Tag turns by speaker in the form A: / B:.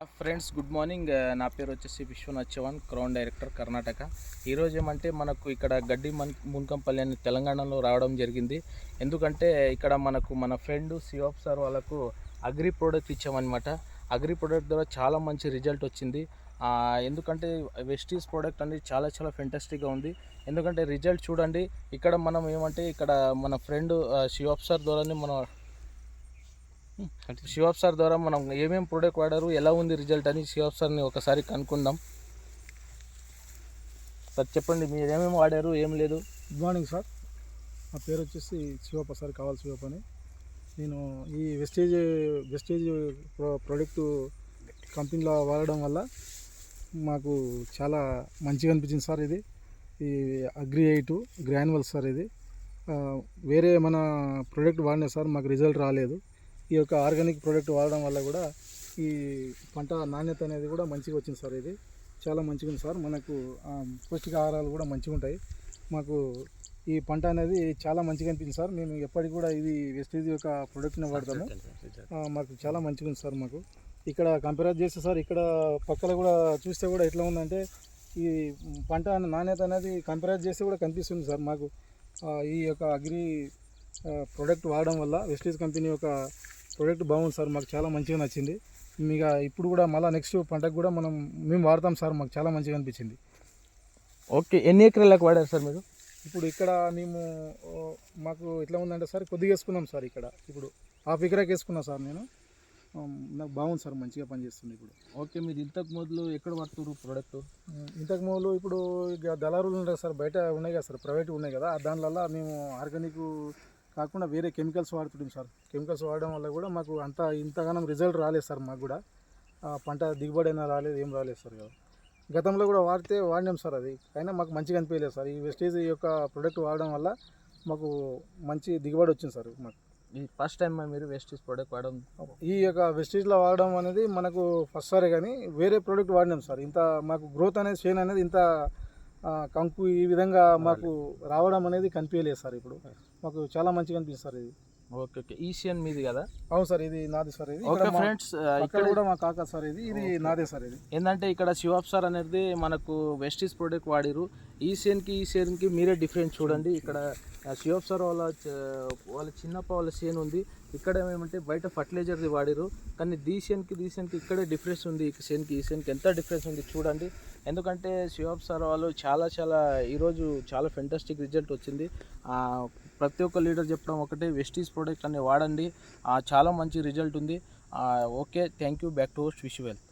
A: Friends good morning. నా పేరు వచ్చేసి విశ్వనాథ్ చవాన్, క్రౌన్ డైరెక్టర్ కర్ణాటక. ఈరోజు ఏమంటే మనకు ఇక్కడ గడ్డి మున్కంపల్లి అని తెలంగాణలో రావడం జరిగింది. ఎందుకంటే ఇక్కడ మనకు మన ఫ్రెండ్ సియోప్ సార్ వాళ్ళకు అగ్రి ప్రోడక్ట్ ఇచ్చామన్నమాట. అగ్రి ప్రోడక్ట్ ద్వారా చాలా మంచి రిజల్ట్ వచ్చింది. ఎందుకంటే వెస్టీస్ ప్రోడక్ట్ అనేది చాలా ఫెంటాస్టిక్గా ఉంది. ఎందుకంటే రిజల్ట్ చూడండి. ఇక్కడ మనం ఏమంటే ఇక్కడ మన ఫ్రెండ్ సియోప్ సార్ ద్వారానే శివాబ్ సార్ ద్వారా మనం ఏమేమి ప్రోడక్ట్ వాడారు, ఎలా ఉంది రిజల్ట్ అని శివాబ్ సార్ని ఒకసారి కనుక్కుందాం. సార్ చెప్పండి, మీరు ఏమేమి వాడారు, ఏం లేదు.
B: Good morning sir. నా పేరు వచ్చేసి శివప్ప సార్, కావాలి శివప్ప అని. నేను ఈ వెస్టేజ్ ప్రోడక్ట్ కంపెనీలో వాడడం వల్ల మాకు చాలా మంచిగా అనిపించింది సార్. ఈ అగ్రి 8 గ్రాన్యువల్స్ సార్. ఇది వేరే మన ప్రోడక్ట్ వాడినా సార్ మాకు రిజల్ట్ రాలేదు. ఈ యొక్క ఆర్గానిక్ ప్రోడక్ట్ వాడడం వల్ల కూడా ఈ పంట నాణ్యత అనేది కూడా మంచిగా వచ్చింది సార్. ఇది చాలా మంచిగా ఉంది సార్. మనకు పౌష్టికాహారాలు కూడా మంచిగా ఉంటాయి. మాకు ఈ పంట అనేది చాలా మంచిగా అనిపించింది సార్. మేము ఎప్పటికి కూడా ఇది వెస్టేజ్ యొక్క ప్రోడక్ట్ని వాడతాము. మాకు చాలా మంచిగా ఉంది సార్. మాకు ఇక్కడ కంపేర్ చేస్తే సార్, ఇక్కడ పక్కన కూడా చూస్తే కూడా ఎట్లా ఉందంటే ఈ పంట నాణ్యత అనేది కంపేర్ చేస్తే కూడా కనిపిస్తుంది సార్. మాకు ఈ యొక్క అగ్రి ప్రోడక్ట్ వాడడం వల్ల వెస్టేజ్ కంపెనీ యొక్క ప్రోడక్ట్ బాగుంది సార్. మాకు చాలా మంచిగా నచ్చింది. మీకు ఇప్పుడు కూడా మళ్ళీ నెక్స్ట్ పంటకు కూడా మేము వాడతాం సార్. మాకు చాలా మంచిగా అనిపించింది.
A: ఓకే, ఎన్ని ఎకరాలకు వాడారు సార్ మీరు?
B: ఇప్పుడు ఇక్కడ మాకు ఎట్లా ఉందంటే సార్, కొద్దిగా వేసుకున్నాం సార్. ఇక్కడ ఇప్పుడు ½ ఎకరాకి వేసుకున్నా సార్ నేను. నాకు బాగుంది సార్, మంచిగా పనిచేస్తుంది ఇప్పుడు.
A: ఓకే, మీరు ఇంతకు మొదలు ఎక్కడ వాడుతున్నారు ప్రోడక్ట్?
B: ఇంతకు మొదలు ఇప్పుడు దళారులు ఉంటాయి సార్, బయట ఉన్నాయి కదా సార్, ప్రైవేట్ ఉన్నాయి కదా, దానివల్ల మేము ఆర్గానిక్ కాకుండా వేరే కెమికల్స్ వాడుతున్నాం సార్. కెమికల్స్ వాడడం వల్ల కూడా మాకు ఇంతగానం రిజల్ట్ రాలేదు సార్. మాకు కూడా పంట దిగుబడి అయినా రాలేదు, ఏం రాలేదు సార్. కదా గతంలో కూడా వాడినాం సార్. అది అయినా మాకు మంచిగా అనిపించలేదు సార్. ఈ వెస్టేజ్ యొక్క ప్రోడక్ట్ వాడడం వల్ల మాకు మంచి దిగుబడి వచ్చింది సార్. మాకు
A: ఇది ఫస్ట్ టైం మీరు వెస్టేజ్ ప్రోడక్ట్ వాడడం?
B: ఈ యొక్క వెస్టేజ్లో వాడడం అనేది మనకు ఫస్ట్ సారే, కానీ వేరే ప్రోడక్ట్ వాడినాం సార్. ఇంత మాకు గ్రోత్ అనేది చేను అనేది ఇంత కంకు ఈ విధంగా మాకు రావడం అనేది కనిపించలేదు సార్. ఇప్పుడు మాకు చాలా మంచిగా అనిపిస్తుంది సార్. ఇది
A: ఓకే, ఈసీఎన్ మీది కదా?
B: అవును సార్, ఇది నాది సార్. ఇది
A: ఓకే ఫ్రెండ్స్,
B: ఇక్కడ కూడా మా కాకా సార్. ఇది నాదే సార్. ఇది
A: ఏంటంటే ఇక్కడ శివాబ్ సార్ అనేది మనకు వెస్టీస్ ప్రోడక్ట్ వాడిరు. ఈ సేన్కి మీరే డిఫరెన్స్ చూడండి. ఇక్కడ శివాబ్ సార్ వాళ్ళ చిన్నప్ప వాళ్ళ సేన్ ఉంది. ఇక్కడ ఏమేమంటే బయట ఫర్టిలైజర్ది వాడిరు, కానీ ఈ సేన్కి ఇక్కడే డిఫరెన్స్ ఉంది. ఈ సేన్కి ఎంత డిఫరెన్స్ ఉంది చూడండి. ఎందుకంటే శివాబ్ సార్ వాళ్ళు చాలా ఈరోజు చాలా ఫెంటాస్టిక్ రిజల్ట్ వచ్చింది. ప్రతి ఒక్క లీడర్ చెప్పడం ఒకటే, వెస్టీస్ ప్రోడక్ట్ అనేది వాడండి, చాలా మంచి రిజల్ట్ ఉంది. Okay, thank you. Back to host. Wish you well.